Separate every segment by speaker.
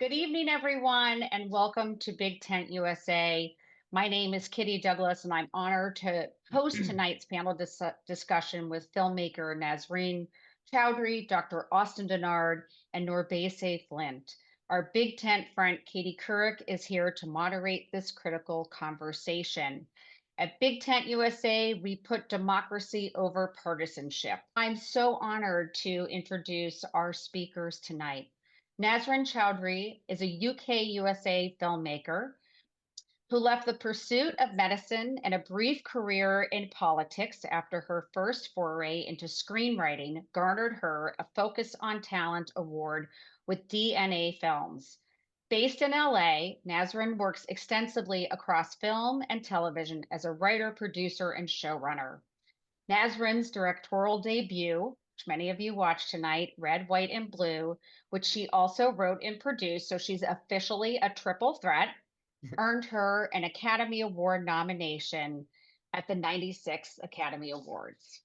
Speaker 1: Good evening, everyone, and welcome to Big Tent USA. My name is Kitty Douglas, and I'm honored to host tonight's panel discussion with filmmaker Nazreen Chowdhury, Dr. Austin Denard, and Nurbase Flint. Our Big Tent friend Katie Couric is here to moderate this critical conversation. At Big Tent USA, we put democracy over partisanship. I'm so honored to introduce our speakers tonight. Nazreen Chowdhury is a UK-USA filmmaker who left the pursuit of medicine and a brief career in politics after her first foray into screenwriting garnered her a Focus on Talent award with DNA Films. Based in LA, Nazreen works extensively across film and television as a writer, producer, and showrunner. Nazreen's directorial debut, which many of you watched tonight, Red, White, and Blue, which she also wrote and produced, so she's officially a triple threat, earned her an Academy Award nomination at the 96th Academy Awards.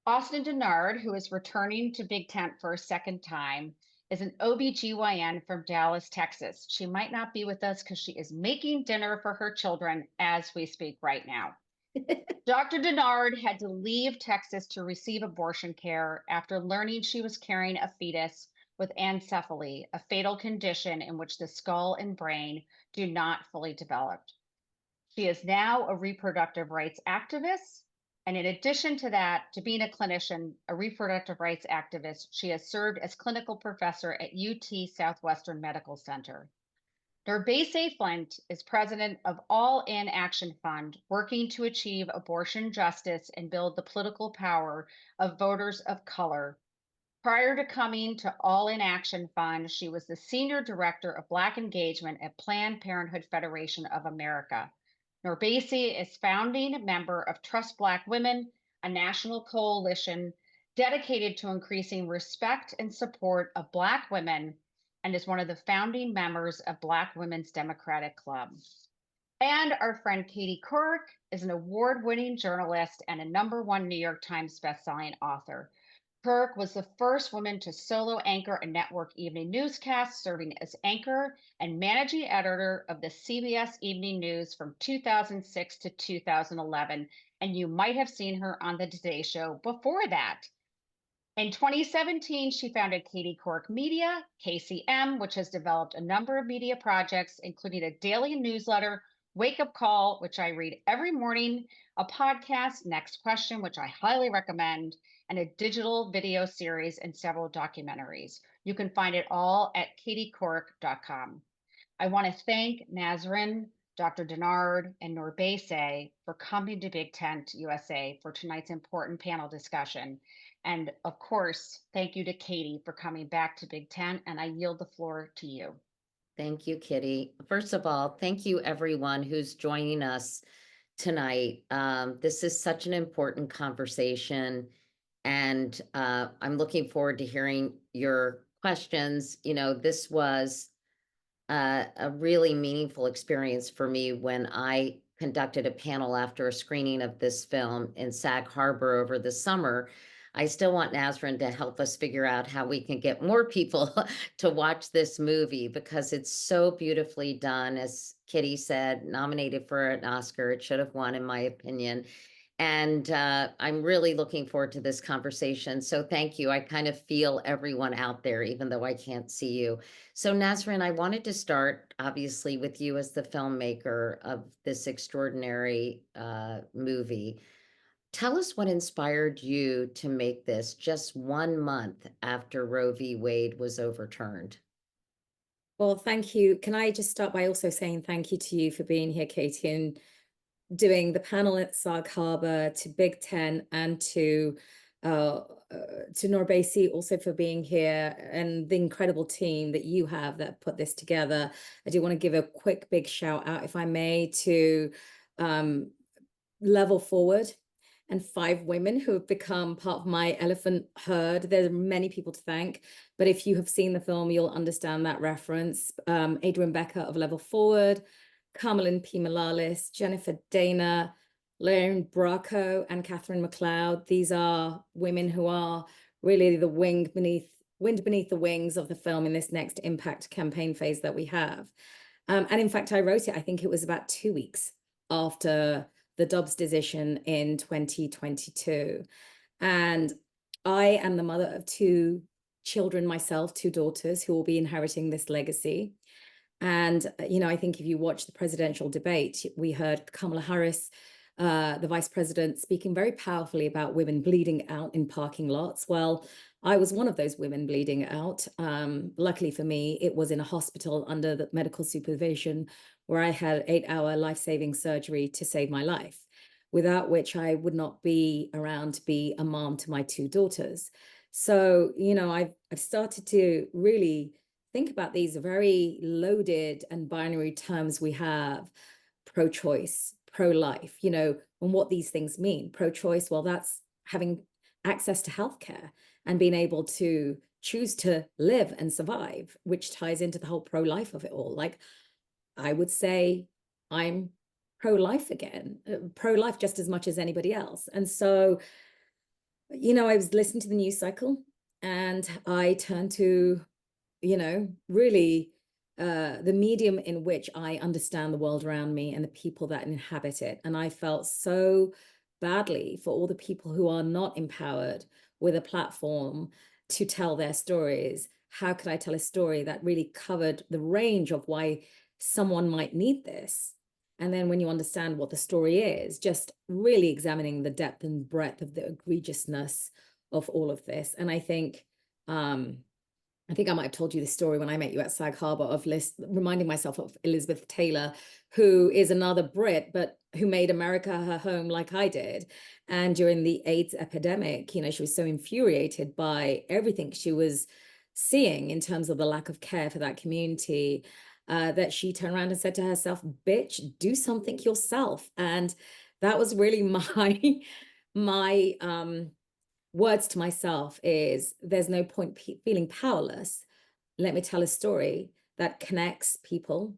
Speaker 1: Austin Denard, who is returning to Big Tent for a second time, is an OBGYN from Dallas, Texas. She might not be with us because she is making dinner for her children as we speak right now. Dr. Denard had to leave Texas to receive abortion care after learning she was carrying a fetus with anencephaly, a fatal condition in which the skull and brain do not fully develop. She is now a reproductive rights activist. And in addition to that, to being a clinician, a reproductive rights activist, she has served as clinical professor at UT Southwestern Medical Center. Nurbase Flint is president of All In Action Fund, working to achieve abortion justice and build the political power of voters of color. Prior to coming to All In Action Fund, she was the senior director of Black engagement at Planned Parenthood Federation of America. Nurbase is founding member of Trust Black Women, a national coalition dedicated to increasing respect and support of Black women, and is one of the founding members of Black Women's Democratic Club. And our friend Katie Couric is an award-winning journalist and a #1 New York Times bestselling author. Couric was the first woman to solo anchor a network evening newscast, serving as anchor and managing editor of the CBS Evening News from 2006 to 2011. And you might have seen her on the Today Show before that. In 2017, she founded Katie Couric Media, KCM, which has developed a number of media projects, including a daily newsletter, Wake Up Call, which I read every morning, a podcast, Next Question, which I highly recommend, and a digital video series and several documentaries. You can find it all at katiecouric.com. I want to thank Nazreen, Dr. Denard, and Nurbase for coming to Big Tent USA for tonight's important panel discussion. And of course, thank you to Katie for coming back to Big Tent, and I yield the floor to you.
Speaker 2: Thank you, Kitty. First of all, thank you everyone who's joining us tonight. This is such an important conversation, and I'm looking forward to hearing your questions. You know, this was a really meaningful experience for me when I conducted a panel after a screening of this film in Sag Harbor over the summer. I still want Nazreen to help us figure out how we can get more people to watch this movie because it's so beautifully done. As Kitty said, nominated for an Oscar. It should have won, in my opinion. And I'm really looking forward to this conversation. So thank you. I kind of feel everyone out there, even though I can't see you. So Nazreen, I wanted to start, obviously, with you as the filmmaker of this extraordinary movie. Tell us what inspired you to make this just 1 month after Roe v. Wade was overturned.
Speaker 3: Well, thank you. Can I just start by also saying thank you to you for being here, Katie, and doing the panel at Sag Harbor, to Big Tent, and to Nurbase also for being here, and the incredible team that you have that put this together. I do want to give a quick big shout out, if I may, to Level Forward and 5 women who have become part of my elephant herd. There are many people to thank, but if you have seen the film, you'll understand that reference. Adrian Becker of Level Forward, Carmelin P. Malalis, Jennifer Dana, Lauren Bracco, and Catherine McLeod. These are women who are really the wing beneath wind beneath the wings of the film in this next impact campaign phase that we have. And in fact, I wrote it, I think it was about 2 weeks after the Dobbs decision in 2022. And I am the mother of 2 children myself, 2 daughters who will be inheriting this legacy. And, I think if you watch the presidential debate, we heard Kamala Harris, the vice president, speaking very powerfully about women bleeding out in parking lots. Well, I was one of those women bleeding out. Luckily for me, it was in a hospital under the medical supervision where I had 8-hour life-saving surgery to save my life, without which I would not be around to be a mom to my 2 daughters. So, I've started to really think about these very loaded and binary terms we have: pro-choice, pro-life, and what these things mean. Pro-choice, well, that's having access to healthcare and being able to choose to live and survive, which ties into the whole pro-life of it all. Like, I would say I'm pro-life again, pro-life just as much as anybody else. And so, I was listening to the news cycle and I turned to, really the medium in which I understand the world around me and the people that inhabit it. And I felt so badly for all the people who are not empowered with a platform to tell their stories. How could I tell a story that really covered the range of why someone might need this? And then when you understand what the story is, just really examining the depth and breadth of the egregiousness of all of this. And I think I might have told you this story when I met you at Sag Harbor, of reminding myself of Elizabeth Taylor, who is another Brit, but who made America her home like I did. And during the AIDS epidemic, she was so infuriated by everything she was seeing in terms of the lack of care for that community, that she turned around and said to herself, "Bitch, do something yourself." And that was really my words to myself is, there's no point feeling powerless. Let me tell a story that connects people,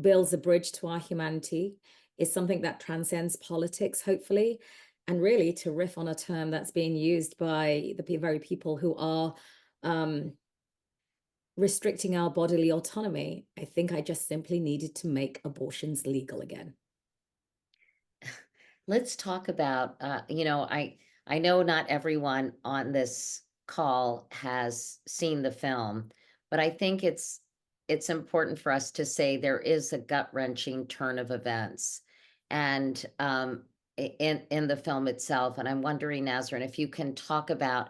Speaker 3: builds a bridge to our humanity, is something that transcends politics, hopefully, and really to riff on a term that's being used by the very people who are restricting our bodily autonomy. I think I just simply needed to make abortions legal again.
Speaker 2: Let's talk about, I know not everyone on this call has seen the film, but I think it's important for us to say there is a gut-wrenching turn of events, and in the film itself. And I'm wondering, Nazrin, if you can talk about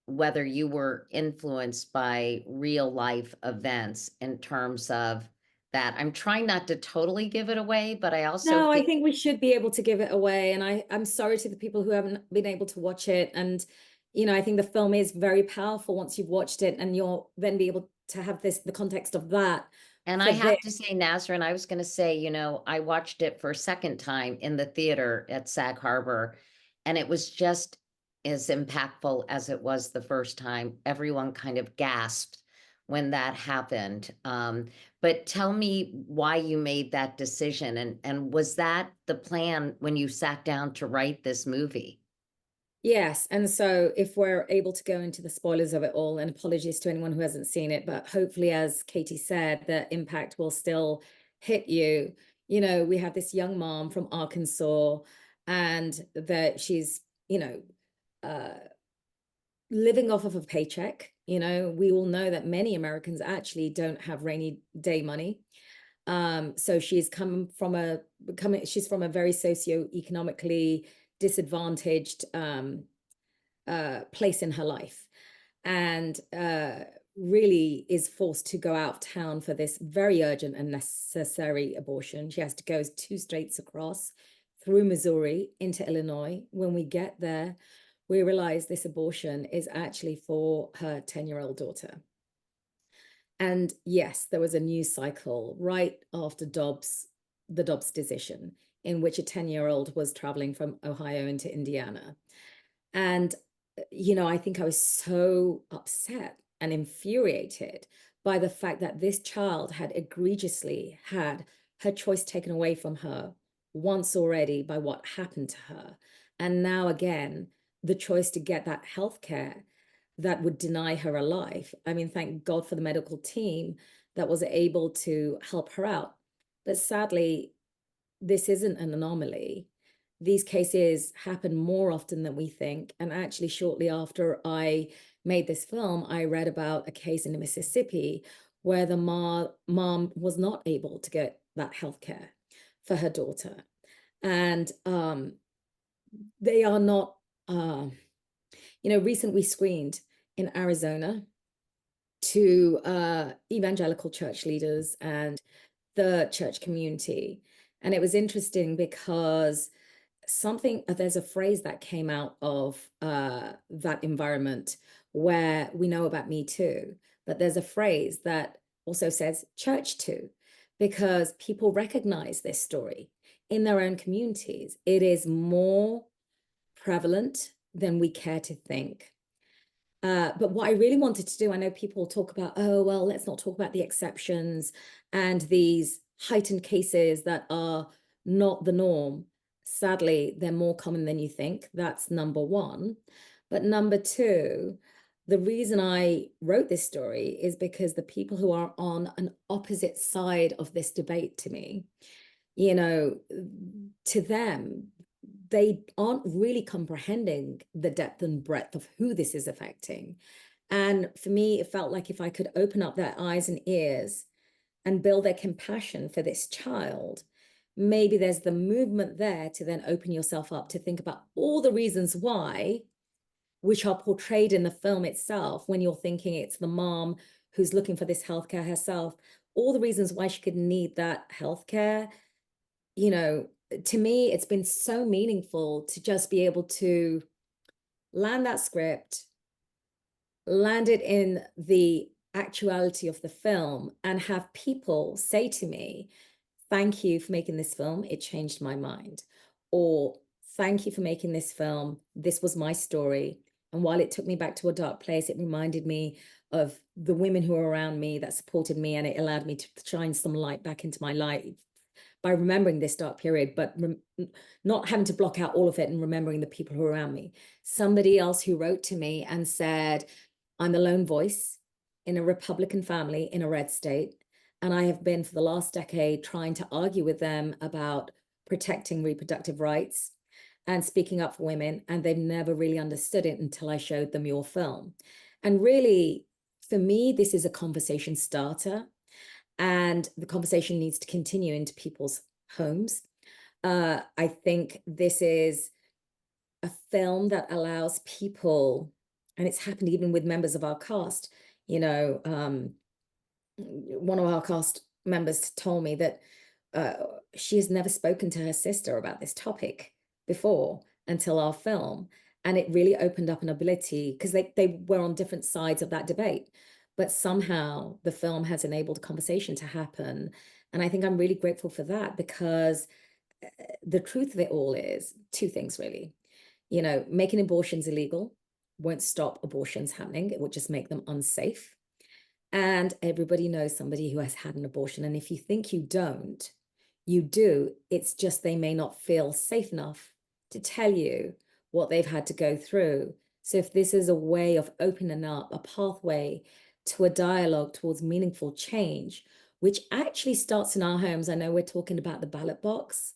Speaker 2: whether you were influenced by real life events in terms of that. I'm trying not to totally give it away, but I also
Speaker 3: No, I
Speaker 2: think.
Speaker 3: think we should be able to give it away. And I'm sorry to the people who haven't been able to watch it. And, I think the film is very powerful once you've watched it, and you'll then be able to have the context of that
Speaker 2: And
Speaker 3: for
Speaker 2: I
Speaker 3: this.
Speaker 2: have to say, Nazrin, I was going to say, I watched it for a second time in the theater at Sag Harbor, and it was just as impactful as it was the first time. Everyone kind of gasped when that happened. But tell me why you made that decision, and was that the plan when you sat down to write this movie?
Speaker 3: Yes. And so if we're able to go into the spoilers of it all, and apologies to anyone who hasn't seen it, but hopefully, as Katie said, the impact will still hit you. We have this young mom from Arkansas, and that she's, uh, living off of a paycheck. We all know that many Americans actually don't have rainy day money. So she's from a very socioeconomically disadvantaged place in her life, and really is forced to go out of town for this very urgent and necessary abortion. She has to go 2 states across, through Missouri into Illinois. When we get there, we realize this abortion is actually for her 10-year-old daughter. And yes, there was a news cycle right after the Dobbs decision, in which a 10-year-old was traveling from Ohio into Indiana. And, I think I was so upset and infuriated by the fact that this child had egregiously had her choice taken away from her once already by what happened to her. And now again, the choice to get that health care that would deny her a life. I mean, thank God for the medical team that was able to help her out. But sadly, this isn't an anomaly. These cases happen more often than we think. And actually, shortly after I made this film, I read about a case in Mississippi where the mom was not able to get that healthcare for her daughter. And they are not, recently we screened in Arizona to evangelical church leaders and the church community. And it was interesting because there's a phrase that came out of that environment where we know about Me Too, but there's a phrase that also says church too, because people recognize this story in their own communities. It is more prevalent than we care to think. But what I really wanted to do, I know people talk about, oh, well, let's not talk about the exceptions and these heightened cases that are not the norm. Sadly, they're more common than you think. That's number one. But number two, the reason I wrote this story is because the people who are on an opposite side of this debate to me, to them, they aren't really comprehending the depth and breadth of who this is affecting. And for me, it felt like if I could open up their eyes and ears and build their compassion for this child, maybe there's the movement there to then open yourself up to think about all the reasons why, which are portrayed in the film itself, when you're thinking it's the mom who's looking for this healthcare herself, all the reasons why she could need that healthcare. To me, it's been so meaningful to just be able to land that script, land it in the actuality of the film, and have people say to me, thank you for making this film, it changed my mind. Or thank you for making this film, this was my story. And while it took me back to a dark place, it reminded me of the women who were around me that supported me, and it allowed me to shine some light back into my life by remembering this dark period, but not having to block out all of it and remembering the people who are around me. Somebody else who wrote to me and said, I'm the lone voice in a Republican family in a red state, and I have been for the last decade trying to argue with them about protecting reproductive rights and speaking up for women, and they've never really understood it until I showed them your film. And really, for me, this is a conversation starter. And the conversation needs to continue into people's homes. I think this is a film that allows people, and it's happened even with members of our cast. One of our cast members told me that she has never spoken to her sister about this topic before until our film. And it really opened up an ability, because they were on different sides of that debate. But somehow the film has enabled a conversation to happen. And I think I'm really grateful for that, because the truth of it all is two things, really. Making abortions illegal won't stop abortions happening. It would just make them unsafe. And everybody knows somebody who has had an abortion. And if you think you don't, you do. It's just they may not feel safe enough to tell you what they've had to go through. So if this is a way of opening up a pathway to a dialogue towards meaningful change, which actually starts in our homes. I know we're talking about the ballot box,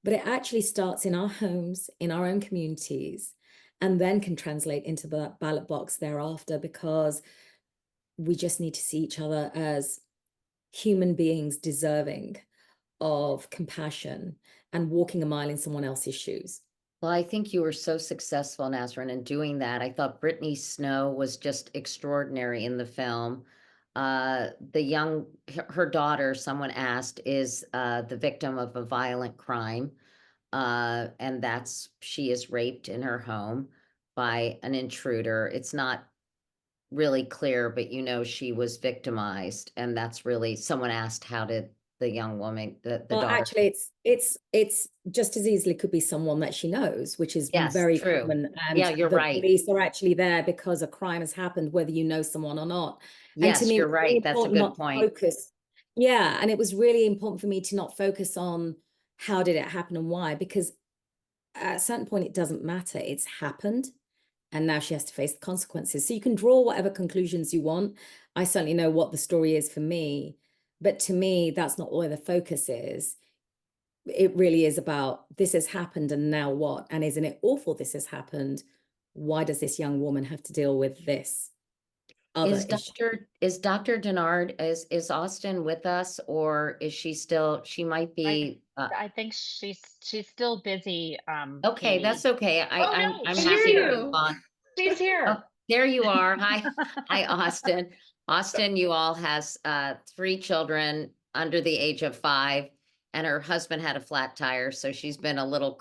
Speaker 3: but it actually starts in our homes, in our own communities, and then can translate into the ballot box thereafter, because we just need to see each other as human beings deserving of compassion and walking a mile in someone else's shoes.
Speaker 2: Well, I think you were so successful, Nazrin, in doing that. I thought Brittany Snow was just extraordinary in the film. Her daughter, someone asked, is the victim of a violent crime. And she is raped in her home by an intruder. It's not really clear, but she was victimized. And that's really, someone asked, how did the young woman, the
Speaker 3: Well,
Speaker 2: daughter.
Speaker 3: actually, it's just as easily could be someone that she knows, which is
Speaker 2: Yes,
Speaker 3: very
Speaker 2: true.
Speaker 3: common. And
Speaker 2: Yeah, you're
Speaker 3: the
Speaker 2: right.
Speaker 3: police are actually there because a crime has happened, whether you know someone or not. And
Speaker 2: Yes,
Speaker 3: to me,
Speaker 2: you're
Speaker 3: it was really
Speaker 2: right. That's a
Speaker 3: important
Speaker 2: good
Speaker 3: not to
Speaker 2: point.
Speaker 3: focus. Yeah, and it was really important for me to not focus on how did it happen and why, because at a certain point, it doesn't matter. It's happened. and now she has to face the consequences. So you can draw whatever conclusions you want. I certainly know what the story is for me, but to me, that's not where the focus is. It really is about, this has happened and now what? And isn't it awful this has happened? Why does this young woman have to deal with this other issue?
Speaker 2: Is Dr. Denard, is Austin with us, or is she still, she might be,
Speaker 1: I think she's still busy,
Speaker 2: okay,
Speaker 1: Katie.
Speaker 2: that's okay.
Speaker 1: Oh no,
Speaker 2: I'm
Speaker 1: she's
Speaker 2: happy to move
Speaker 1: here.
Speaker 2: on.
Speaker 1: She's
Speaker 2: Oh,
Speaker 1: here.
Speaker 2: there you are. Hi, hi, Austin. Austin, you all has 3 children under the age of 5, and her husband had a flat tire, so she's been a little,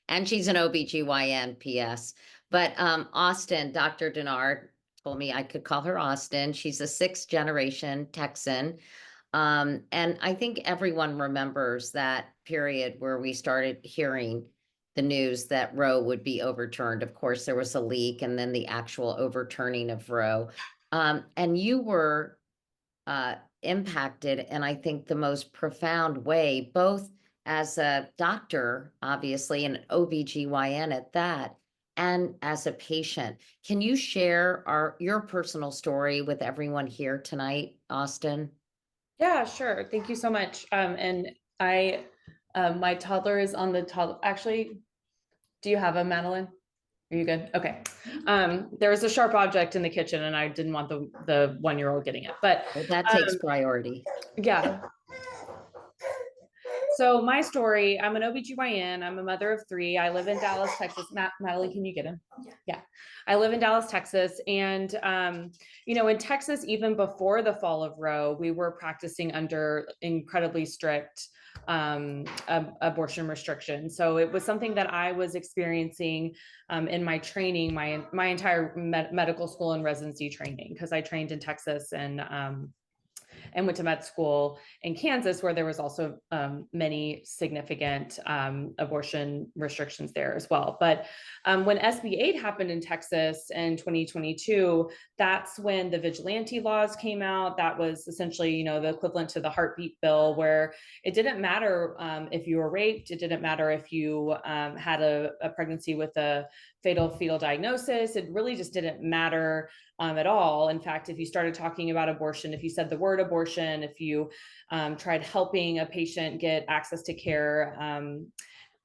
Speaker 2: and she's an OBGYN PS. But Austin, Dr. Denard told me I could call her Austin. She's a 6th generation Texan. And I think everyone remembers that period where we started hearing the news that Roe would be overturned. Of course, there was a leak and then the actual overturning of Roe. And you were impacted in, I think, the most profound way, both as a doctor, obviously, and an OBGYN at that, and as a patient. Can you share your personal story with everyone here tonight, Austin?
Speaker 4: Yeah, sure. Thank you so much. And my toddler is on the toddler. Actually, do you have a Madeline? Are you good? Okay. There was a sharp object in the kitchen, and I didn't want the 1-year-old getting it. But
Speaker 2: Well, that takes priority.
Speaker 4: yeah. So my story, I'm an OBGYN. I'm a mother of 3. I live in Dallas, Texas. Madeline, can you get him? Yeah. I live in Dallas, Texas. And, in Texas, even before the fall of Roe, we were practicing under incredibly strict abortion restrictions. So it was something that I was experiencing in my training, my entire medical school and residency training, because I trained in Texas and went to med school in Kansas, where there was also many significant abortion restrictions there as well. But when SB 8 happened in Texas in 2022, that's when the vigilante laws came out. That was essentially, the equivalent to the heartbeat bill, where it didn't matter if you were raped. It didn't matter if you had a pregnancy with a fatal fetal diagnosis. It really just didn't matter at all. In fact, if you started talking about abortion, if you said the word abortion, if you tried helping a patient get access to care,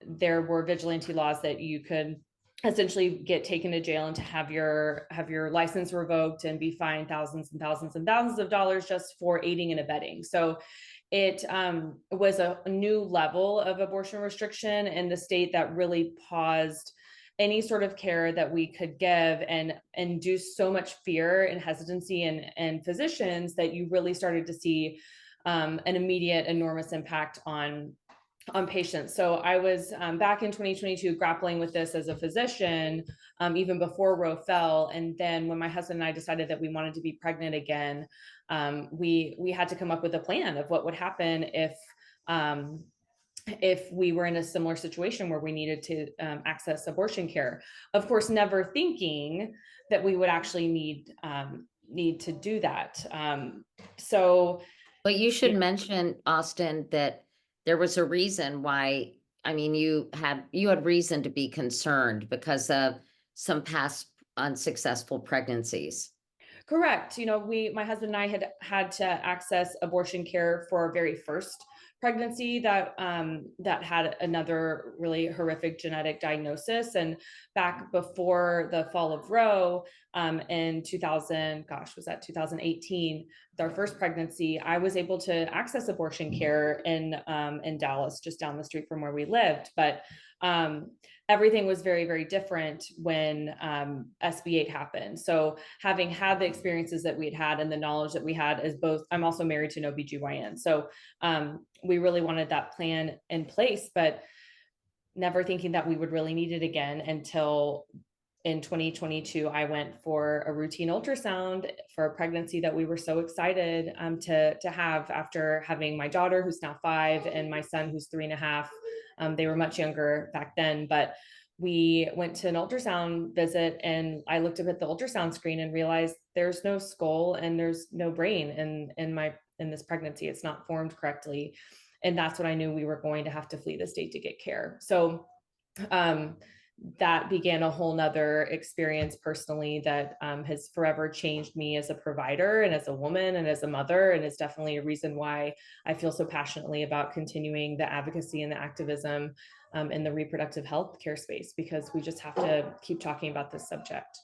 Speaker 4: there were vigilante laws that you could essentially get taken to jail and to have your license revoked and be fined thousands and thousands and thousands of dollars just for aiding and abetting. So it was a new level of abortion restriction in the state that really paused any sort of care that we could give, and induced so much fear and hesitancy in physicians that you really started to see an immediate enormous impact on patients. So I was back in 2022 grappling with this as a physician, even before Roe fell. And then when my husband and I decided that we wanted to be pregnant again, we had to come up with a plan of what would happen if we were in a similar situation where we needed to access abortion care. Of course, never thinking that we would actually need to do that.
Speaker 2: But you should mention, Austin, that there was a reason why, I mean, you had reason to be concerned because of some past unsuccessful pregnancies.
Speaker 4: Correct. My husband and I had to access abortion care for our very first pregnancy that had another really horrific genetic diagnosis. And back before the fall of Roe, in 2018, with our first pregnancy, I was able to access abortion care in Dallas, just down the street from where we lived. But everything was very, very different when SB 8 happened. So having had the experiences that we'd had and the knowledge that we had as both, I'm also married to an OBGYN. So we really wanted that plan in place, but never thinking that we would really need it again until in 2022, I went for a routine ultrasound for a pregnancy that we were so excited to have after having my daughter, who's now 5, and my son, who's 3.5. They were much younger back then, but we went to an ultrasound visit, and I looked up at the ultrasound screen and realized there's no skull and there's no brain in this pregnancy. It's not formed correctly. And that's when I knew we were going to have to flee the state to get care. So that began a whole nother experience personally that has forever changed me as a provider and as a woman and as a mother. And it's definitely a reason why I feel so passionately about continuing the advocacy and the activism in the reproductive health care space, because we just have to keep talking about this subject.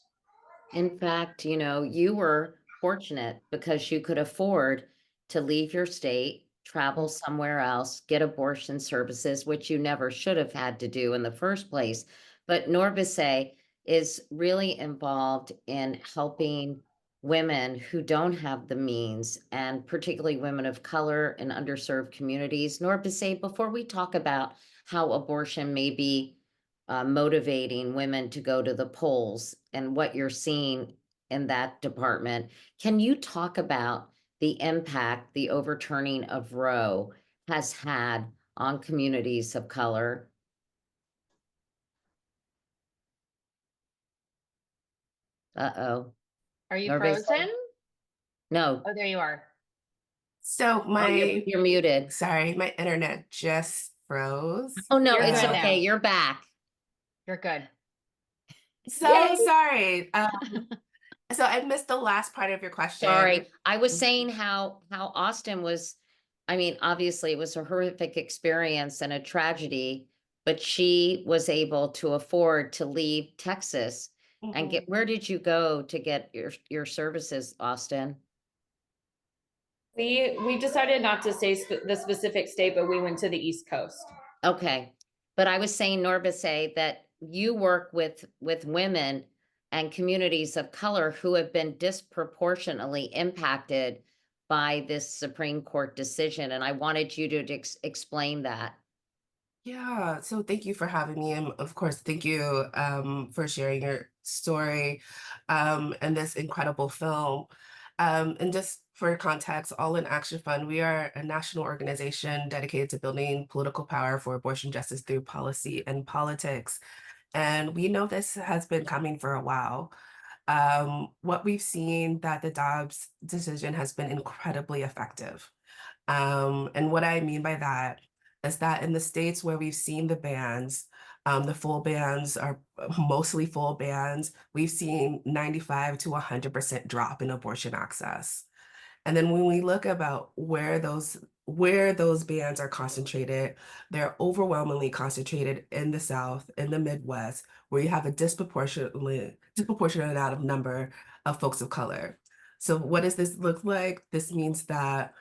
Speaker 2: In fact, you were fortunate because you could afford to leave your state, travel somewhere else, get abortion services, which you never should have had to do in the first place. But Norbise is really involved in helping women who don't have the means, and particularly women of color and underserved communities. Norbise, before we talk about how abortion may be motivating women to go to the polls and what you're seeing in that department. Can you talk about the impact the overturning of Roe has had on communities of color? Uh-oh.
Speaker 1: Are you
Speaker 2: Norbise?
Speaker 1: frozen?
Speaker 2: No.
Speaker 1: Oh, there you are.
Speaker 5: So
Speaker 2: Oh, you're muted.
Speaker 5: sorry, my internet just froze.
Speaker 2: Oh, no,
Speaker 1: You're
Speaker 2: it's
Speaker 1: good
Speaker 2: okay.
Speaker 1: now.
Speaker 2: You're back.
Speaker 1: You're good.
Speaker 5: So
Speaker 2: Yay.
Speaker 5: sorry. So I missed the last part of your question.
Speaker 2: Sorry. I was saying how Austin was, I mean, obviously it was a horrific experience and a tragedy, but she was able to afford to leave Texas and
Speaker 5: Mhm.
Speaker 2: where did you go to get your services, Austin?
Speaker 4: We decided not to say the specific state, but we went to the East Coast.
Speaker 2: Okay. But I was saying, Norbise, that you work with women and communities of color who have been disproportionately impacted by this Supreme Court decision. And I wanted you to explain that.
Speaker 5: Yeah, so thank you for having me. And of course, thank you for sharing your story and this incredible film. And just for context, All in Action Fund, we are a national organization dedicated to building political power for abortion justice through policy and politics. And we know this has been coming for a while. What we've seen that the Dobbs decision has been incredibly effective. And what I mean by that is that in the states where we've seen the bans, the full bans are mostly full bans, we've seen 95 to 100% drop in abortion access. And then when we look about where those bans are concentrated, they're overwhelmingly concentrated in the South, in the Midwest, where you have a disproportionate amount of number of folks of color. So what does this look like? This means that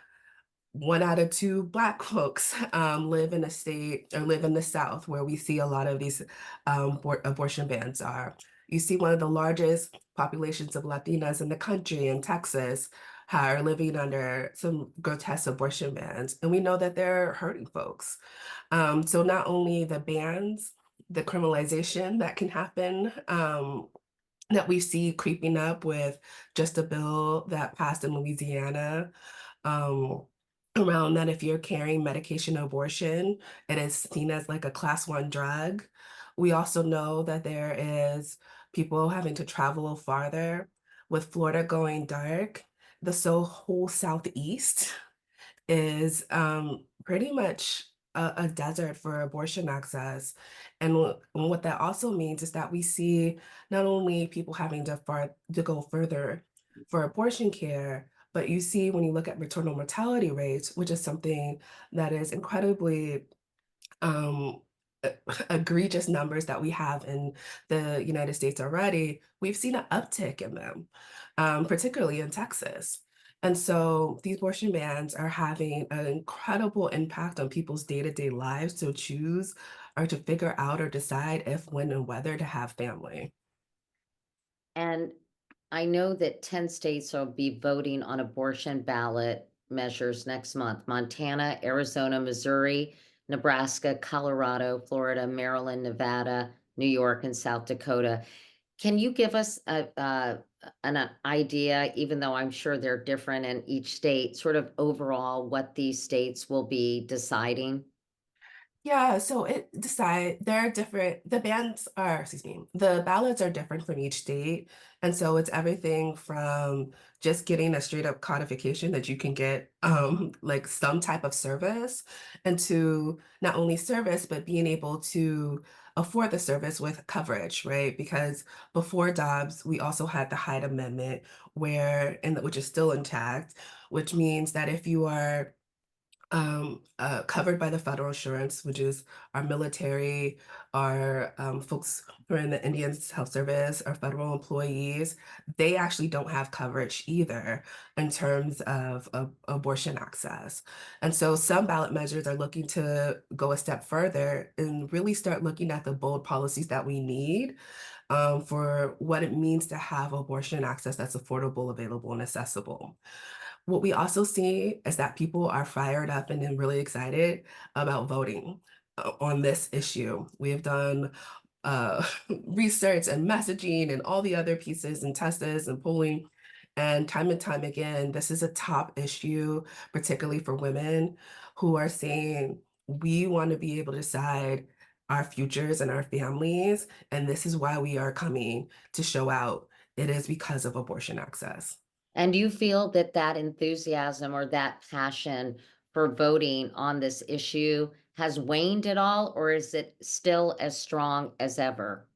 Speaker 5: 1 out of 2 Black folks live in a state or live in the South where we see a lot of these abortion bans are. You see one of the largest populations of Latinas in the country in Texas are living under some grotesque abortion bans. And we know that they're hurting folks. So not only the bans, the criminalization that can happen that we see creeping up with just a bill that passed in Louisiana um, around that if you're carrying medication abortion, it is seen as like a class 1 drug. We also know that there is people having to travel farther with Florida going dark. Whole Southeast is pretty much a desert for abortion access. And what that also means is that we see not only people having to go further for abortion care, but you see when you look at maternal mortality rates, which is something that is incredibly um, egregious numbers that we have in the United States already, we've seen an uptick in them, particularly in Texas. And so these abortion bans are having an incredible impact on people's day-to-day lives to choose or to figure out or decide if, when, and whether to have family.
Speaker 2: And I know that 10 states will be voting on abortion ballot measures next month: Montana, Arizona, Missouri, Nebraska, Colorado, Florida, Maryland, Nevada, New York, and South Dakota. Can you give us an idea, even though I'm sure they're different in each state, sort of overall what these states will be deciding?
Speaker 5: Yeah, so they're different. The ballots are different from each state. And so it's everything from just getting a straight up codification that you can get like some type of service, and to not only service, but being able to afford the service with coverage, right? Because before Dobbs, we also had the Hyde Amendment, which is still intact, which means that if you are covered by the federal insurance, which is our military, our folks who are in the Indian Health Service, our federal employees, they actually don't have coverage either in terms of abortion access. And so some ballot measures are looking to go a step further and really start looking at the bold policies that we need for what it means to have abortion access that's affordable, available, and accessible. What we also see is that people are fired up and then really excited about voting on this issue. We have done research and messaging and all the other pieces and tests and polling. And time again, this is a top issue, particularly for women who are saying, we want to be able to decide our futures and our families. And this is why we are coming to show out. It is because of abortion access.
Speaker 2: And do you feel that that enthusiasm or that passion for voting on this issue has waned at all, or is it still as strong as ever?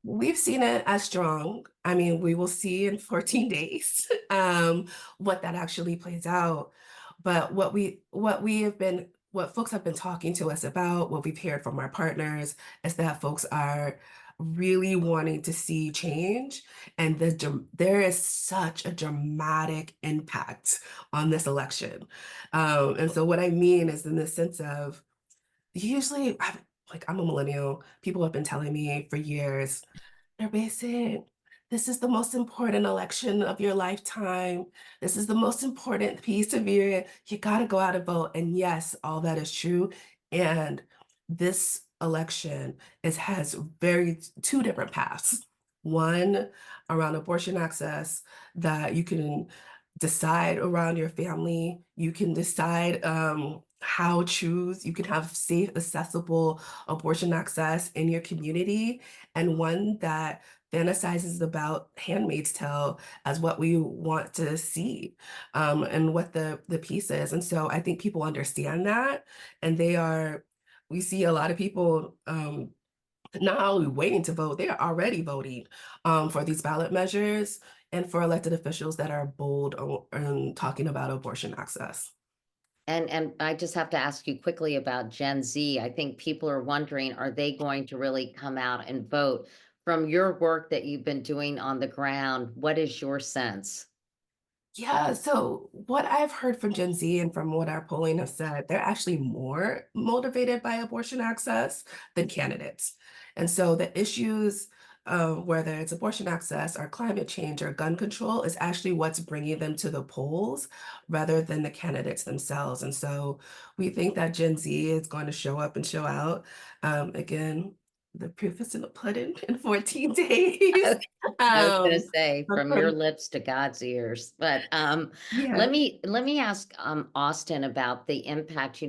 Speaker 5: We've seen it as strong. I mean, we will see in 14 days what that actually plays out. But what folks have been talking to us about, what we've heard from our partners, is that folks are really wanting to see change, and there is such a dramatic impact on this election. And so what I mean is in the sense of usually, I'm a millennial. People have been telling me for years, they're basing, this is the most important election of your lifetime. This is the most important piece of you gotta go out and vote. And yes, all that is true. And this election has two different paths. One around abortion access that you can decide around your family. You can decide you can have safe, accessible abortion access in your community, and one that fantasizes about Handmaid's Tale as what we want to see, and what the piece is. And so I think people understand that, and we see a lot of people not only waiting to vote, they are already voting for these ballot measures and for elected officials that are bold on talking about abortion access.
Speaker 2: And I just have to ask you quickly about Gen Z. I think people are wondering, are they going to really come out and vote? From your work that you've been doing on the ground, what is your sense?
Speaker 5: Yeah, so what I've heard from Gen Z and from what our polling has said, they're actually more motivated by abortion access than candidates. And so the issues, whether it's abortion access or climate change or gun control, is actually what's bringing them to the polls rather than the candidates themselves. And so we think that Gen Z is going to show up and show out. Again, the proof is in the pudding in 14 days.
Speaker 2: I was gonna
Speaker 5: Um,
Speaker 2: say
Speaker 5: but
Speaker 2: from your lips to God's ears, but
Speaker 5: yeah.
Speaker 2: let me ask Austin about the impact.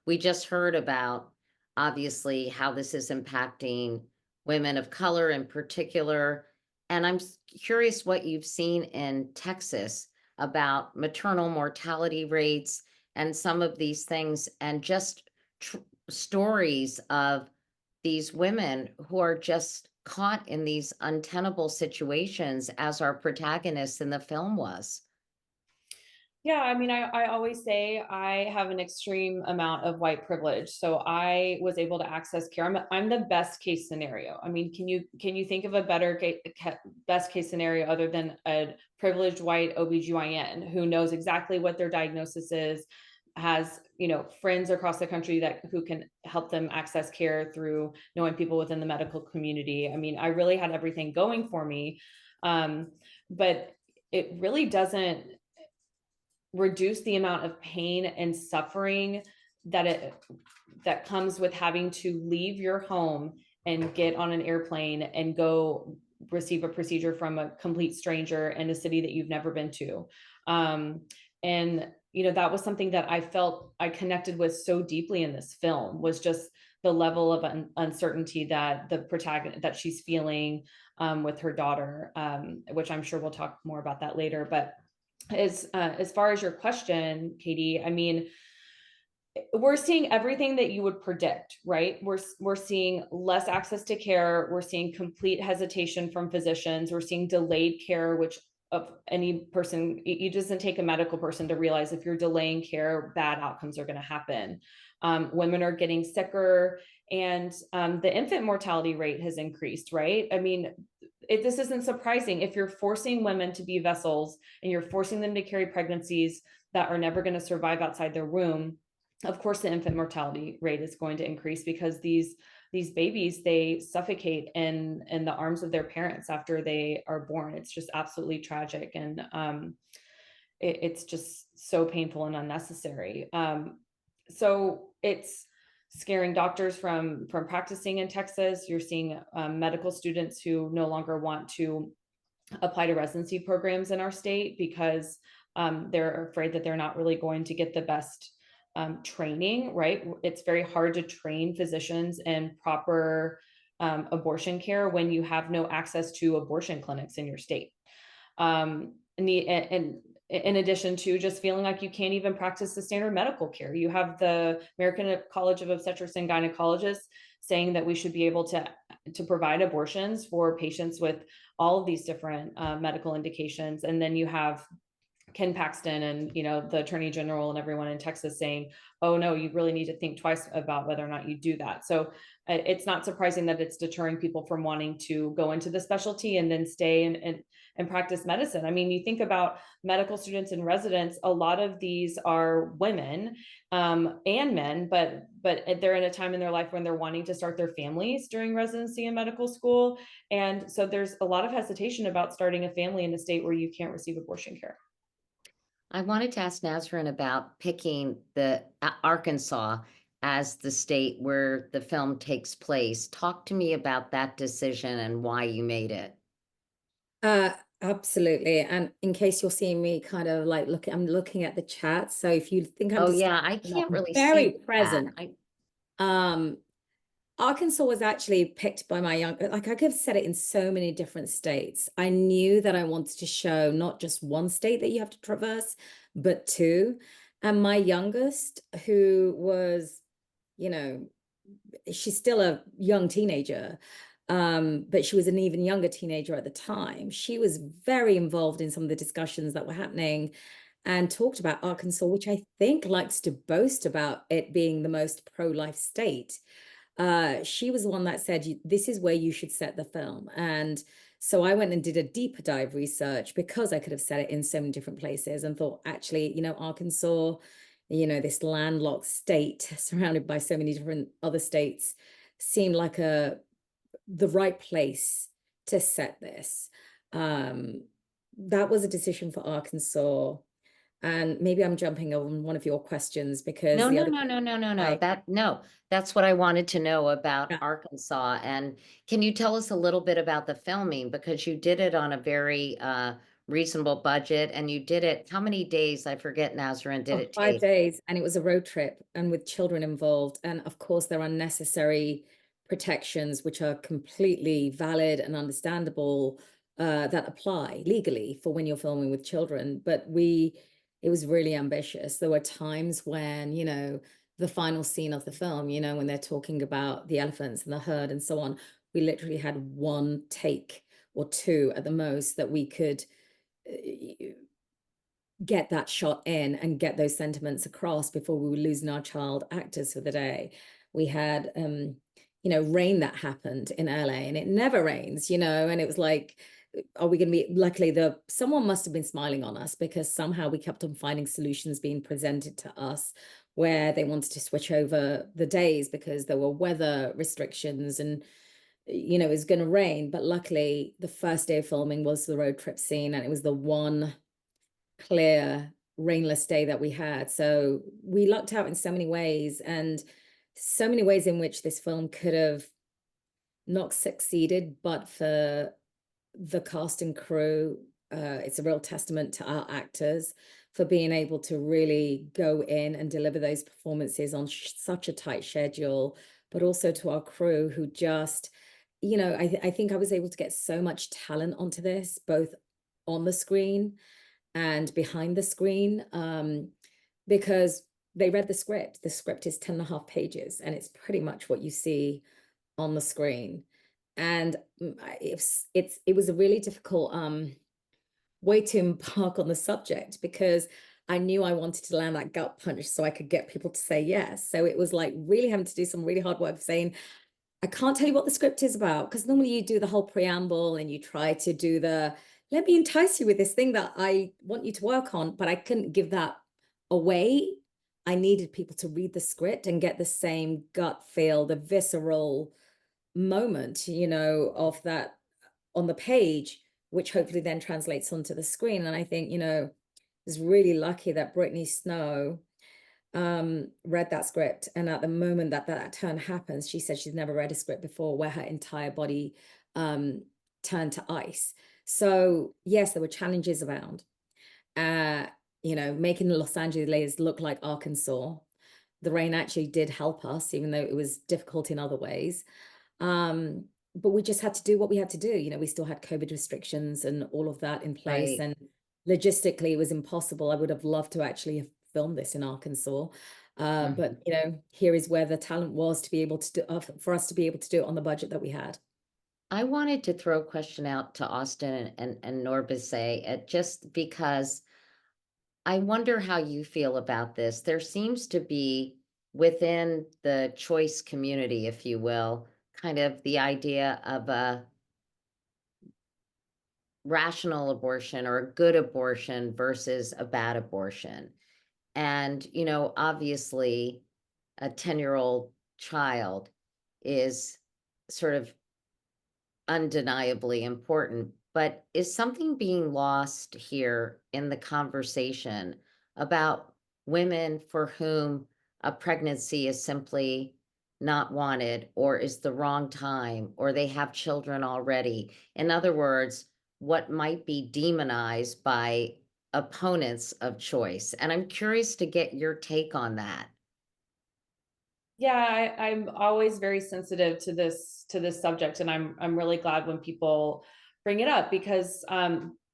Speaker 2: We just heard about obviously how this is impacting women of color in particular, and curious what you've seen in Texas about maternal mortality rates and some of these things, and just tr stories of these women who are just caught in these untenable situations as our protagonist in the film was.
Speaker 4: Yeah, I mean, I always say I have an extreme amount of white privilege, so I was able to access care. I'm the best case scenario. I mean, can you think of a better best case scenario other than a privileged white OBGYN who knows exactly what their diagnosis is, has friends across the country who can help them access care through knowing people within the medical community. I mean, I really had everything going for me, but it really doesn't reduce the amount of pain and suffering that comes with having to leave your home and get on an airplane and go receive a procedure from a complete stranger in a city that you've never been to. And that was something that I felt I connected with so deeply in this film, was just the level of uncertainty that the protagonist that she's feeling with her daughter, which I'm sure we'll talk more about that later. But as far as your question, Katie, I mean, we're seeing everything that you would predict, right? We're seeing less access to care. We're seeing complete hesitation from physicians. We're seeing delayed care, which of any person, it doesn't take a medical person to realize if you're delaying care, bad outcomes are going to happen. Women are getting sicker, and the infant mortality rate has increased, right? I mean, this isn't surprising. If you're forcing women to be vessels and you're forcing them to carry pregnancies that are never going to survive outside their womb, of course the infant mortality rate is going to increase, because these babies, they suffocate in the arms of their parents after they are born. It's just absolutely tragic, and it's just so painful and unnecessary. So it's scaring doctors from practicing in Texas. You're seeing medical students who no longer want to apply to residency programs in our state because they're afraid that they're not really going to get the best training, right? It's very hard to train physicians in proper abortion care when you have no access to abortion clinics in your state. And in addition to just feeling like you can't even practice the standard medical care. You have the American College of Obstetrics and Gynecologists saying that we should be able to provide abortions for patients with all of these different medical indications. And then you have Ken Paxton and, you know, the Attorney General and everyone in Texas saying, oh no, you really need to think twice about whether or not you do that. So it's not surprising that it's deterring people from wanting to go into the specialty and then stay and practice medicine. I mean, you think about medical students and residents, a lot of these are women and men, but they're in a time in their life when they're wanting to start their families during residency in medical school. And so there's a lot of hesitation about starting a family in a state where you can't receive abortion care.
Speaker 2: I wanted to ask Nazrin about picking the Arkansas as the state where the film takes place. Talk to me about that decision and why you made it.
Speaker 3: Absolutely. And in case you're seeing me kind of like I'm looking at the chat. So if you think I'm
Speaker 2: Oh
Speaker 3: just
Speaker 2: yeah, I can't really
Speaker 3: very
Speaker 2: see
Speaker 3: present.
Speaker 2: that.
Speaker 3: Arkansas was actually picked by my like I could have said it in so many different states. I knew that I wanted to show not just one state that you have to traverse, but two. And my youngest, who was, you know, she's still a young teenager, but she was an even younger teenager at the time. She was very involved in some of the discussions that were happening and talked about Arkansas, which I think likes to boast about it being the most pro-life state. She was the one that said, this is where you should set the film. And so I went and did a deeper dive research because I could have set it in so many different places and thought, actually, you know, Arkansas, you know, this landlocked state surrounded by so many different other states seemed like the right place to set this. That was a decision for Arkansas. And maybe I'm jumping on one of your questions because
Speaker 2: No,
Speaker 3: the
Speaker 2: no,
Speaker 3: other
Speaker 2: no, no, no, no, no.
Speaker 3: Right.
Speaker 2: That's what I wanted to know about
Speaker 3: Yeah.
Speaker 2: Arkansas. And can you tell us a little bit about the filming? Because you did it on a very reasonable budget, and you did it, how many days? I forget, Nazrin, did it
Speaker 3: 5
Speaker 2: take?
Speaker 3: days, and it was a road trip and with children involved. And of course, there are necessary protections which are completely valid and understandable that apply legally for when you're filming with children. But it was really ambitious. There were times when, you know, the final scene of the film, you know, when they're talking about the elephants and the herd and so on, we literally had one take or two at the most that we could get that shot in and get those sentiments across before we were losing our child actors for the day. We had, you know, rain that happened in LA, and it never rains, you know, and it was like, are we going to be, luckily someone must have been smiling on us because somehow we kept on finding solutions being presented to us where they wanted to switch over the days because there were weather restrictions and, you know, it was going to rain. But luckily the first day of filming was the road trip scene, and it was the one clear rainless day that we had. So we lucked out in so many ways, and so many ways in which this film could have not succeeded, but for the cast and crew, it's a real testament to our actors for being able to really go in and deliver those performances on such a tight schedule, but also to our crew who just, you know, I think I was able to get so much talent onto this, both on the screen and behind the screen, because they read the script. The script is 10 and a half pages, and it's pretty much what you see on the screen. And it was a really difficult way to embark on the subject, because I knew I wanted to land that gut punch so I could get people to say yes. So it was like really having to do some really hard work of saying, I can't tell you what the script is about, because normally you do the whole preamble and you try to do the, let me entice you with this thing that I want you to work on, but I couldn't give that away. I needed people to read the script and get the same gut feel, the visceral moment, you know, of that on the page, which hopefully then translates onto the screen. And I think, you know, I was really lucky that Brittany Snow read that script, and at the moment that turn happens, she said she's never read a script before where her entire body turned to ice. So yes, there were challenges around, you know, making Los Angeles look like Arkansas. The rain actually did help us, even though it was difficult in other ways. But we just had to do what we had to do. You know, we still had COVID restrictions and all of that in place,
Speaker 2: Right.
Speaker 3: and logistically it was impossible. I would have loved to actually have filmed this in Arkansas. But you know, here is where the talent was to be able to do, for us to be able to do it on the budget that we had.
Speaker 2: I wanted to throw a question out to Austin and Norbise, just because I wonder how you feel about this. There seems to be within the choice community, if you will, kind of the idea of a rational abortion or a good abortion versus a bad abortion. And, you know, obviously, a 10-year-old child is sort of undeniably important, but is something being lost here in the conversation about women for whom a pregnancy is simply not wanted, or is the wrong time, or they have children already? In other words, what might be demonized by opponents of choice. And I'm curious to get your take on that.
Speaker 4: Yeah, I'm always very sensitive to this subject, and I'm really glad when people bring it up, because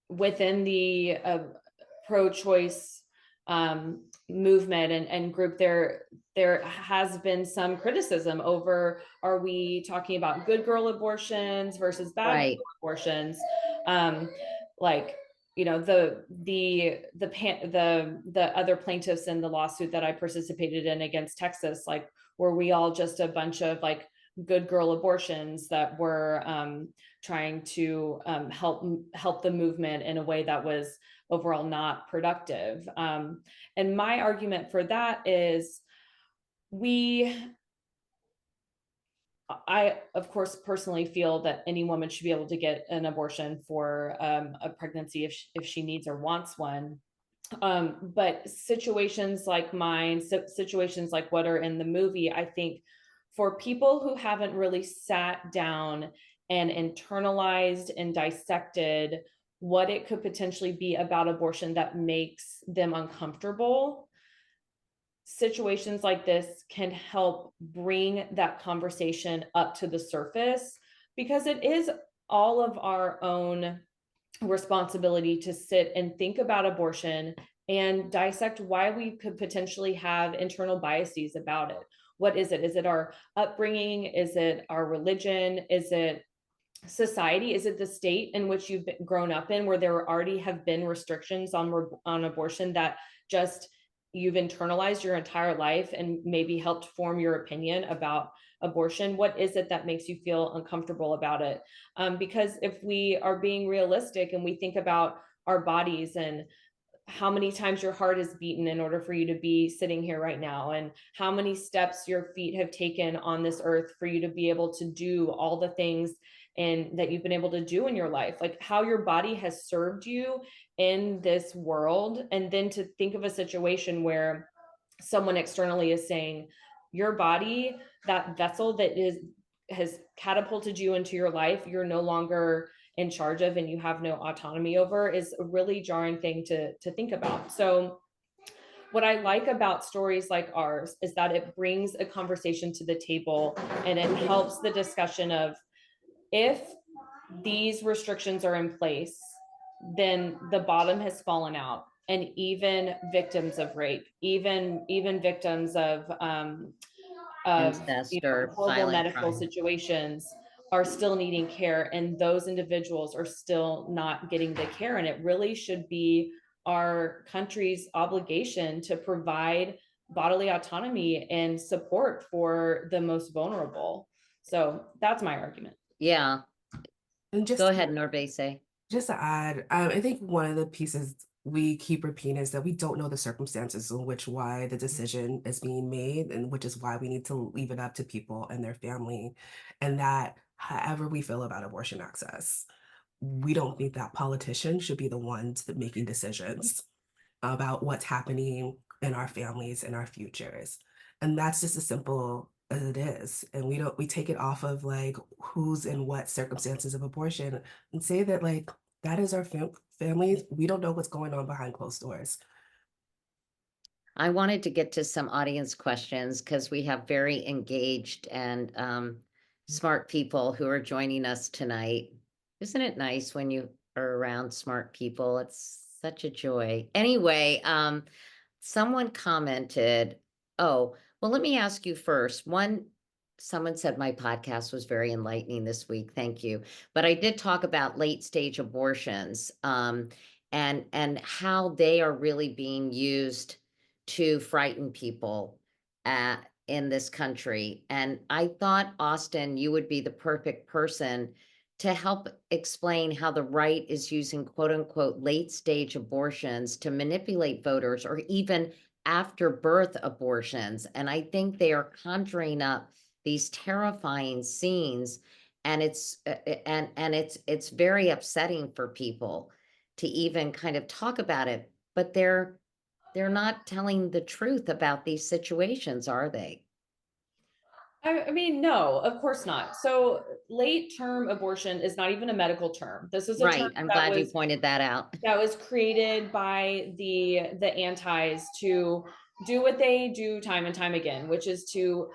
Speaker 4: within the pro-choice movement and group, there has been some criticism over, are we talking about good girl abortions versus bad
Speaker 2: Right.
Speaker 4: girl abortions? Like, you know, the other plaintiffs in the lawsuit that I participated in against Texas, like, were we all just a bunch of like good girl abortions that were trying to help the movement in a way that was overall not productive? And my argument for that is, I, of course, personally feel that any woman should be able to get an abortion for a pregnancy if she needs or wants one. But situations like mine, situations like what are in the movie, I think for people who haven't really sat down and internalized and dissected what it could potentially be about abortion that makes them uncomfortable, situations like this can help bring that conversation up to the surface, because it is all of our own responsibility to sit and think about abortion and dissect why we could potentially have internal biases about it. What is it? Is it our upbringing? Is it our religion? Is it society? Is it the state in which you've grown up in, where there already have been restrictions on abortion that just you've internalized your entire life and maybe helped form your opinion about abortion? What is it that makes you feel uncomfortable about it? Because if we are being realistic and we think about our bodies and how many times your heart is beaten in order for you to be sitting here right now, and how many steps your feet have taken on this earth for you to be able to do all the things and that you've been able to do in your life, like how your body has served you in this world. And then to think of a situation where someone externally is saying, your body, that vessel that has catapulted you into your life, you're no longer in charge of and you have no autonomy over, is a really jarring thing to think about. So what I like about stories like ours is that it brings a conversation to the table, and it helps the discussion of, if these restrictions are in place, then the bottom has fallen out. and even victims of rape, even victims of
Speaker 2: Incest or
Speaker 4: horrible
Speaker 2: violent
Speaker 4: medical
Speaker 2: crime.
Speaker 4: situations are still needing care, and those individuals are still not getting the care. And it really should be our country's obligation to provide bodily autonomy and support for the most vulnerable. So that's my argument.
Speaker 2: Yeah,
Speaker 5: And
Speaker 2: go ahead, Norbese.
Speaker 5: just to add, I think one of the pieces we keep repeating is that we don't know the circumstances in which why the decision is being made, and which is why we need to leave it up to people and their family. And that however we feel about abortion access, we don't think that politicians should be the ones that making decisions about what's happening in our families and our futures. And that's just as simple as it is. And we take it off of like who's in what circumstances of abortion and say that like that is our families. We don't know what's going on behind closed doors.
Speaker 2: I wanted to get to some audience questions because we have very engaged and smart people who are joining us tonight. Isn't it nice when you are around smart people? It's such a joy. Anyway, someone commented, oh, well, let me ask you first. Someone said my podcast was very enlightening this week. Thank you. But I did talk about late stage abortions and how they are really being used to frighten people in this country. And I thought, Austin, you would be the perfect person to help explain how the right is using quote unquote late stage abortions to manipulate voters or even after birth abortions. And I think they are conjuring up these terrifying scenes, and it's very upsetting for people to even kind of talk about it, but they're not telling the truth about these situations, are they?
Speaker 4: I mean, no, of course not. So late term abortion is not even a medical term. This is a term
Speaker 2: Right. I'm glad you pointed that out.
Speaker 4: that was created by the antis to do what they do time and time again, which is to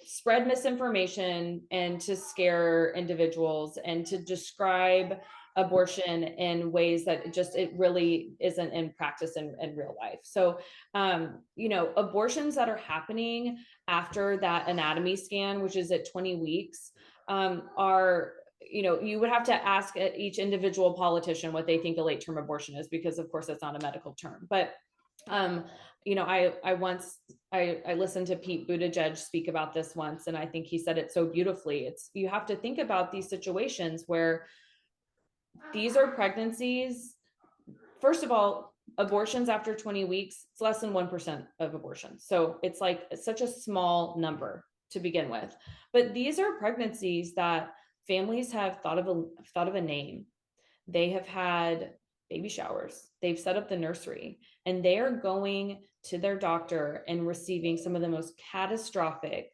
Speaker 4: spread misinformation and to scare individuals and to describe abortion in ways that it really isn't in practice in real life. So abortions that are happening after that anatomy scan, which is at 20 weeks, are, you would have to ask each individual politician what they think a late term abortion is, because of course that's not a medical term. But I listened to Pete Buttigieg speak about this once, and I think he said it so beautifully. You have to think about these situations where these are pregnancies. First of all, abortions after 20 weeks, it's less than 1% of abortions. So it's such a small number to begin with. But these are pregnancies that families have thought of a name. They have had baby showers. They've set up the nursery, and they are going to their doctor and receiving some of the most catastrophic,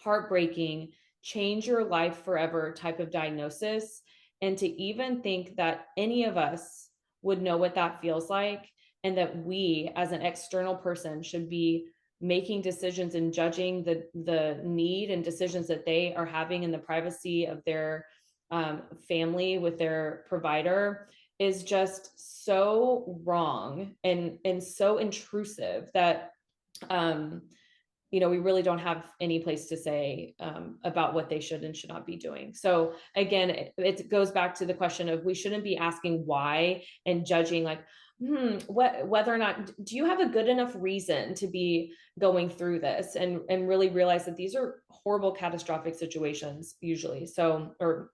Speaker 4: heartbreaking, change your life forever type of diagnosis. And to even think that any of us would know what that feels like, and that we as an external person should be making decisions and judging the need and decisions that they are having in the privacy of their family with their provider is just so wrong and so intrusive that we really don't have any place to say about what they should and should not be doing. So again, it goes back to the question of we shouldn't be asking why and judging like, whether or not, do you have a good enough reason to be going through this, and really realize that these are horrible, catastrophic situations usually. So, or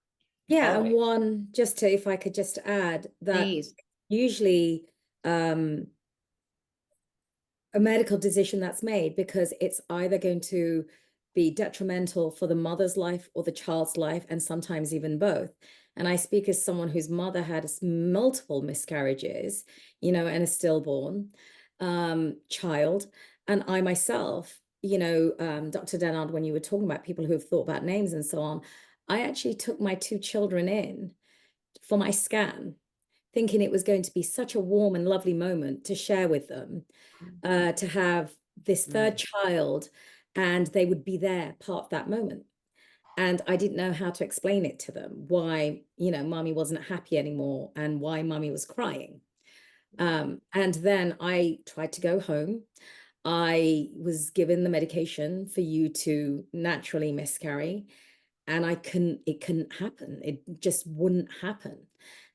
Speaker 3: yeah,
Speaker 4: always.
Speaker 3: and one, if I could just add that
Speaker 2: Please.
Speaker 3: usually a medical decision that's made because it's either going to be detrimental for the mother's life or the child's life, and sometimes even both. And I speak as someone whose mother had multiple miscarriages, and a stillborn child. And I myself, Dr. Dennard, when you were talking about people who have thought about names and so on, I actually took my 2 children in for my scan, thinking it was going to be such a warm and lovely moment to share with them, to have this third child, and they would be there part of that moment. And I didn't know how to explain it to them, why, mommy wasn't happy anymore and why mommy was crying. And then I tried to go home. I was given the medication for you to naturally miscarry, and it couldn't happen. It just wouldn't happen.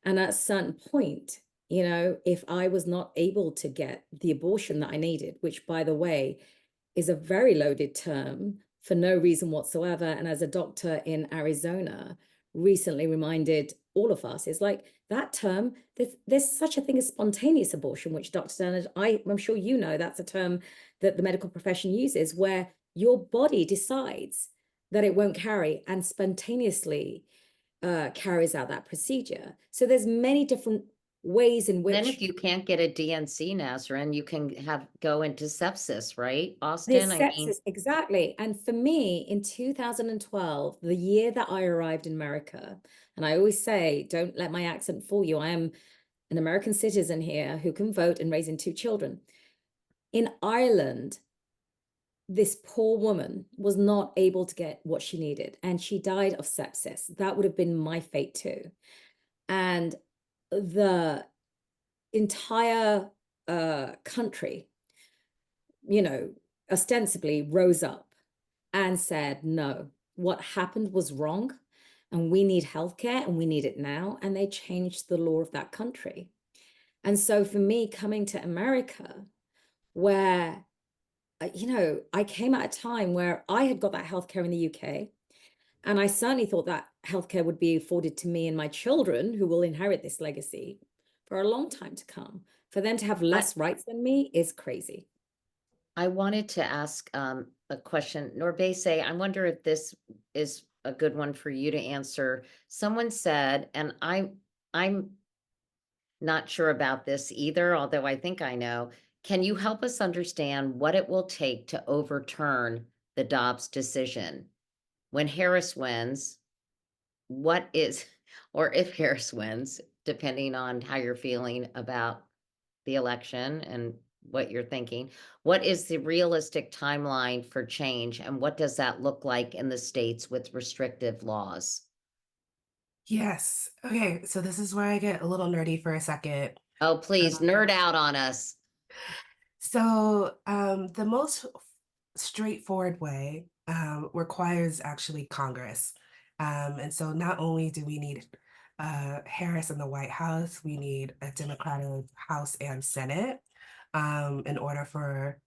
Speaker 3: And at a certain point, if I was not able to get the abortion that I needed, which by the way, is a very loaded term for no reason whatsoever. And as a doctor in Arizona recently reminded all of us, is like that term, there's such a thing as spontaneous abortion, which Dr. Stannard, I'm sure you know that's a term that the medical profession uses, where your body decides that it won't carry and spontaneously carries out that procedure. So there's many different ways in
Speaker 2: Then
Speaker 3: which
Speaker 2: if you can't get a DNC, Nazarene, you can go into sepsis, right?
Speaker 3: this
Speaker 2: Austin, I mean,
Speaker 3: sepsis, exactly. And for me, in 2012, the year that I arrived in America, and I always say, don't let my accent fool you. I am an American citizen here who can vote and raising 2 children. In Ireland, this poor woman was not able to get what she needed, and she died of sepsis. That would have been my fate too. And the entire country, ostensibly rose up and said, no, what happened was wrong, and we need healthcare and we need it now. And they changed the law of that country. And so for me, coming to America, where, I came at a time where I had got that healthcare in the UK. And I certainly thought that healthcare would be afforded to me and my children, who will inherit this legacy for a long time to come. For them to have less rights than me is crazy.
Speaker 2: I wanted to ask a question. Norbese, I wonder if this is a good one for you to answer. Someone said, and I'm not sure about this either, although I think I know. Can you help us understand what it will take to overturn the Dobbs decision? When Harris wins, what is, or if Harris wins, depending on how you're feeling about the election and what you're thinking, what is the realistic timeline for change, and what does that look like in the states with restrictive laws?
Speaker 5: Yes. Okay, so this is where I get a little nerdy for a second.
Speaker 2: Oh, please, nerd out on us.
Speaker 5: So the most straightforward way requires actually Congress. And so not only do we need Harris in the White House, we need a Democratic House and Senate in order for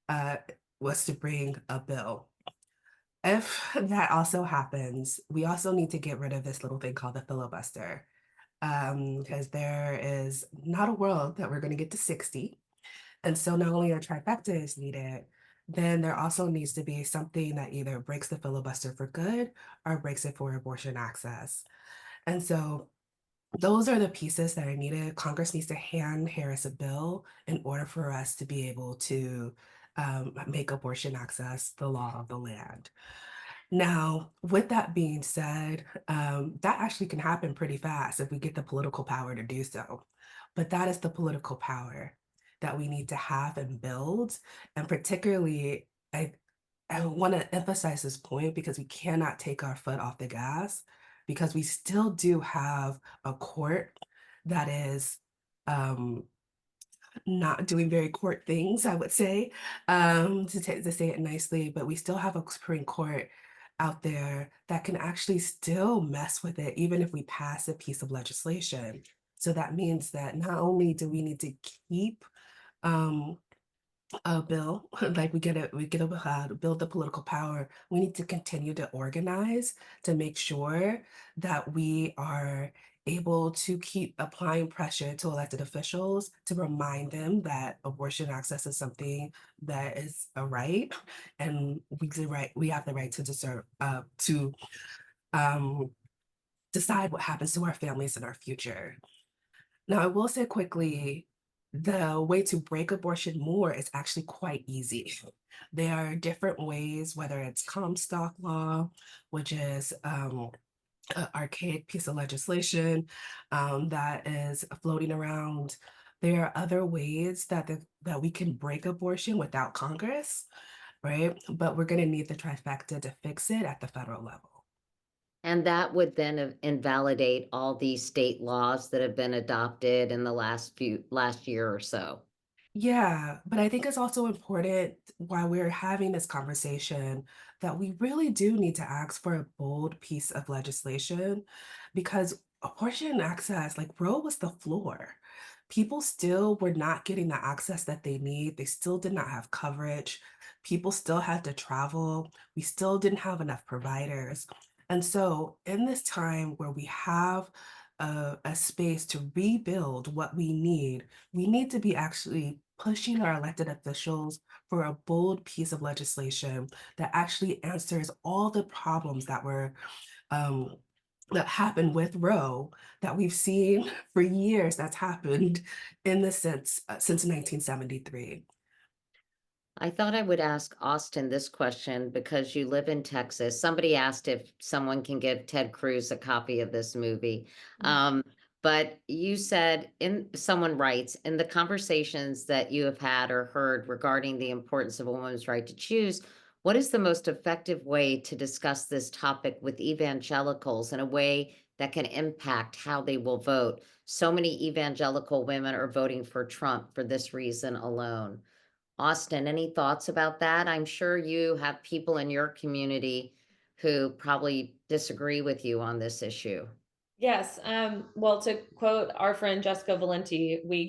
Speaker 5: us to bring a bill. If that also happens, we also need to get rid of this little thing called the filibuster, because there is not a world that we're going to get to 60. And so not only a trifecta is needed, then there also needs to be something that either breaks the filibuster for good or breaks it for abortion access. And so those are the pieces that are needed. Congress needs to hand Harris a bill in order for us to be able to make abortion access the law of the land. Now, with that being said, that actually can happen pretty fast if we get the political power to do so. But that is the political power that we need to have and build. And particularly, I want to emphasize this point because we cannot take our foot off the gas, because we still do have a court that is not doing very court things, I would say, to say it nicely, but we still have a Supreme Court out there that can actually still mess with it, even if we pass a piece of legislation. So that means that not only do we need to keep a bill, like we build the political power, we need to continue to organize to make sure that we are able to keep applying pressure to elected officials to remind them that abortion access is something that is a right, and we have the right to deserve to um, decide what happens to our families in our future. Now, I will say quickly, the way to break abortion more is actually quite easy. There are different ways, whether it's Comstock law, which is an archaic piece of legislation that is floating around. There are other ways that we can break abortion without Congress, right? But we're going to need the trifecta to fix it at the federal level.
Speaker 2: And that would then invalidate all these state laws that have been adopted in the last year or so.
Speaker 5: Yeah, but I think it's also important while we're having this conversation that we really do need to ask for a bold piece of legislation because abortion access, like Roe was the floor. People still were not getting the access that they need. They still did not have coverage. People still had to travel. We still didn't have enough providers. And so, in this time where we have a space to rebuild what we need to be actually pushing our elected officials for a bold piece of legislation that actually answers all the problems that were um, that happened with Roe that we've seen for years that's happened in the sense since 1973.
Speaker 2: I thought I would ask Austin this question because you live in Texas. Somebody asked if someone can give Ted Cruz a copy of this movie. But you said someone writes, in the conversations that you have had or heard regarding the importance of a woman's right to choose, what is the most effective way to discuss this topic with evangelicals in a way that can impact how they will vote? So many evangelical women are voting for Trump for this reason alone. Austin, any thoughts about that? I'm sure you have people in your community who probably disagree with you on this issue.
Speaker 4: Yes. Well, to quote our friend Jessica Valenti, we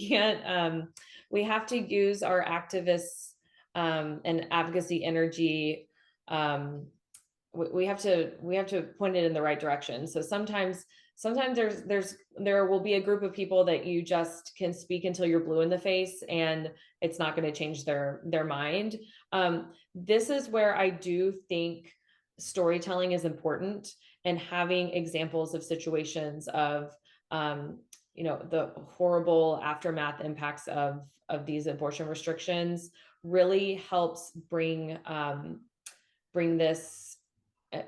Speaker 4: have to use our activists and advocacy energy. We have to point it in the right direction. So sometimes there will be a group of people that you just can speak until you're blue in the face, and it's not going to change their mind. This is where I do think storytelling is important, and having examples of situations of the horrible aftermath impacts of these abortion restrictions really helps bring this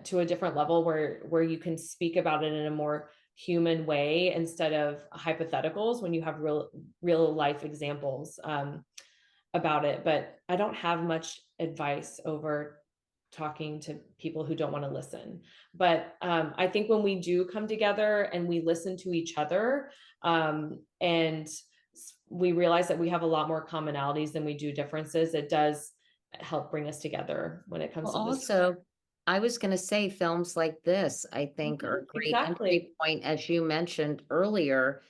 Speaker 4: to a different level where you can speak about it in a more human way instead of hypotheticals when you have real life examples about it. But I don't have much advice over talking to people who don't want to listen. But I think when we do come together and we listen to each other, and we realize that we have a lot more commonalities than we do differences, it does help bring us together when it comes
Speaker 2: Well,
Speaker 4: to this.
Speaker 2: also, I was going to say films like this, I think, are a great
Speaker 4: Exactly.
Speaker 2: entry point, as you mentioned earlier.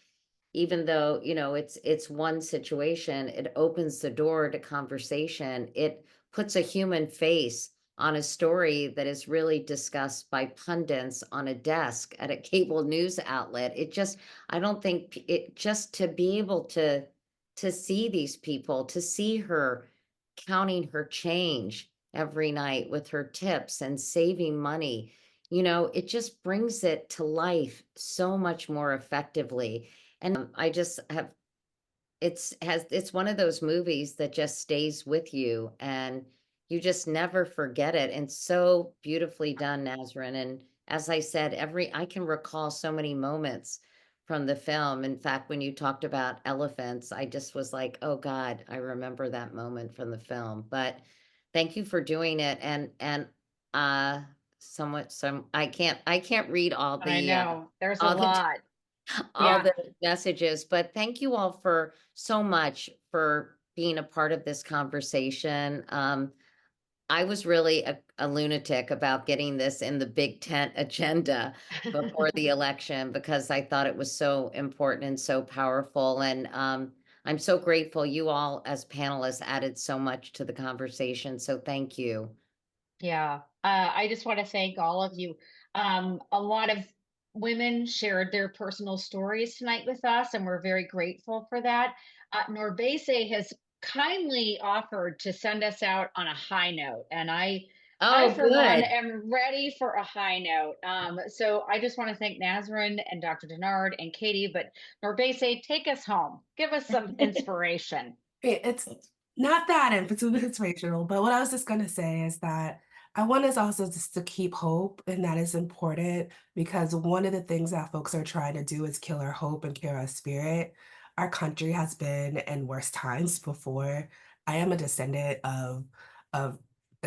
Speaker 2: Even though, it's one situation, it opens the door to conversation. It puts a human face on a story that is really discussed by pundits on a desk at a cable news outlet. I don't think it just to be able to see these people, to see her counting her change every night with her tips and saving money, it just brings it to life so much more effectively. And I just have it's one of those movies that just stays with you and you just never forget it. And so beautifully done, Nazrin. And as I said, I can recall so many moments from the film. In fact, when you talked about elephants, I just was like, oh God, I remember that moment from the film. But thank you for doing it. And I can't read
Speaker 1: I know there's a
Speaker 2: all the
Speaker 1: lot.
Speaker 2: all
Speaker 1: Yeah.
Speaker 2: the messages, but thank you all for so much for being a part of this conversation. I was really a lunatic about getting this in the Big Tent agenda before the election because I thought it was so important and so powerful. And I'm so grateful you all as panelists added so much to the conversation. So thank you.
Speaker 1: Yeah, I just want to thank all of you. A lot of women shared their personal stories tonight with us, and we're very grateful for that. Norbese has kindly offered to send us out on a high note, and I
Speaker 2: Oh,
Speaker 1: for one,
Speaker 2: good.
Speaker 1: am ready for a high note. So I just want to thank Nazrin and Dr. Denard and Katie, but Norbese, take us home. Give us some inspiration.
Speaker 5: It's not that inspirational, but what I was just gonna say is that I want us also just to keep hope, and that is important because one of the things that folks are trying to do is kill our hope and kill our spirit. Our country has been in worse times before. I am a descendant of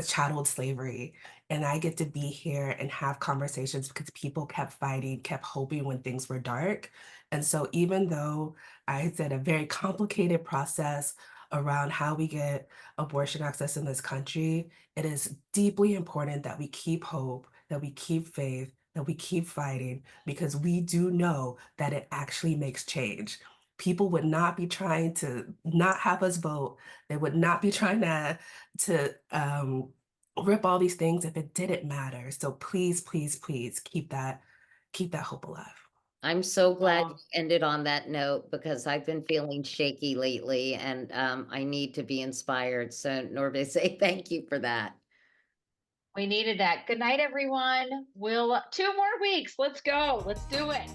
Speaker 5: chattel slavery. And I get to be here and have conversations because people kept fighting, kept hoping when things were dark. And so even though I said a very complicated process around how we get abortion access in this country, it is deeply important that we keep hope, that we keep faith, that we keep fighting, because we do know that it actually makes change. People would not be trying to not have us vote. They would not be trying to rip all these things if it didn't matter. So please, please, please keep that hope alive.
Speaker 2: I'm so glad
Speaker 1: Aw.
Speaker 2: you ended on that note because I've been feeling shaky lately and I need to be inspired. So Norbe, say thank you for that.
Speaker 1: We needed that. Good night, everyone. We'll 2 more weeks. Let's go. Let's do it.